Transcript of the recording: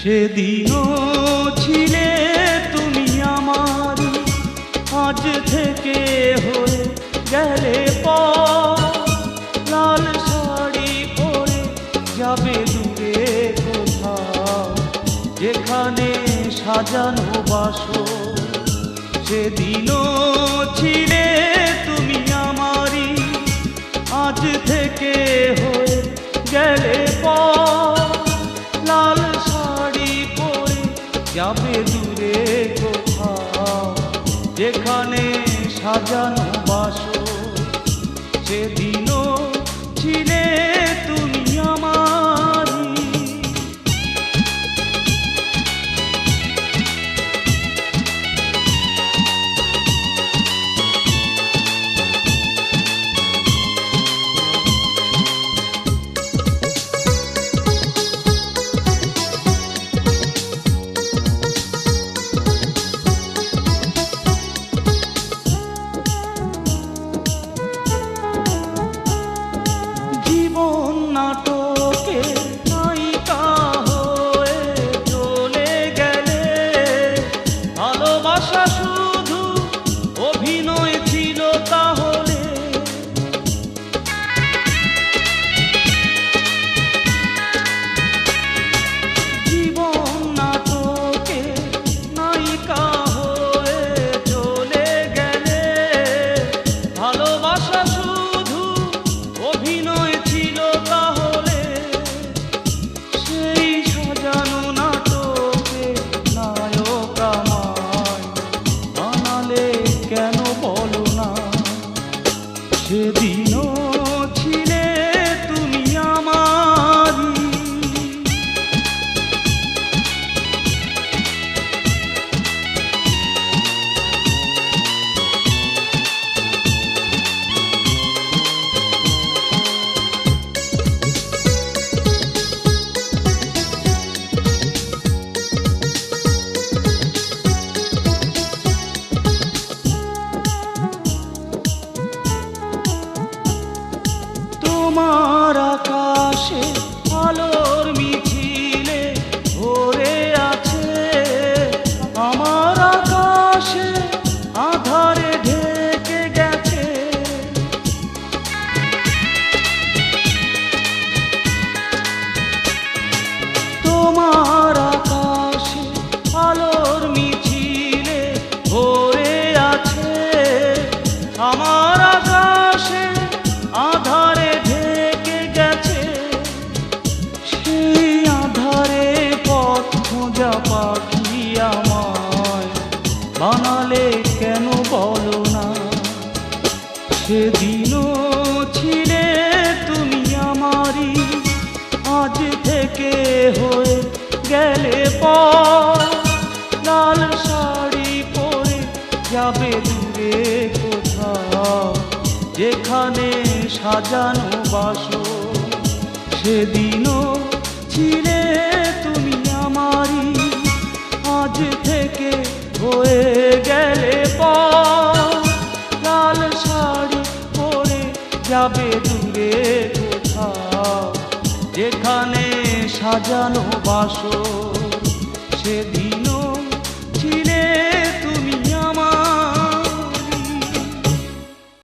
সেদিনও ছিলে তুমি আমার, আজ থেকে হয়ে গেলে পর। লাল শাড়ি পরে যাবে দূরে কোথাও, যেখানে সাজানো বাসর। সেদিনও ছিলে তুমি আমারই, আজ থেকে হয়ে গেলে পর। লাল শাড়ি পরে যাবে দূরে কোথাও, যেখানে সাজানো বাসর। সেদিনও ছিলে তুমি আমারই। নাটকে নায়িকা হয়ে চলে গেলে, ভালোবাসা শুধু অভিনয় ছিল তাহলে। জীবন নাটকে নায়িকা হয়ে চলে গেলে, ভালোবাসা শুধু অভিনয় ছিল তাহলে। সেই সাজানো নাটকে নায়ক আমায় বানালে কেন বলো না। সেদিনও ছিলে তুমি আমারই। তোমার আকাশে আলোর মিছিলে ভরে আছে, আমার আকাশে আধারে ঢেকে গেছে। তোমার আকাশে আলোর মিছিলে ভরে আছে, আমার আকাশে আধারে ঢেকে গেছে। সেই আধারে পথ খোঁজা পাখি আমায় বানালে কেন বলো না। সেদিনও ছিলে তুমি আমারই, আজ থেকে হয়ে গেলে পর। লাল শাড়ি পরে যাবে দূরে কোথাও, যেখানে সাজানো বাসর। সেদিনও ছিলে তুমি আমারই, আজ থেকে হয়ে গেলে পর। লাল শাড়ি পরে যাবে দূরে কোথাও, যেখানে সাজানো বাসর। সেদিন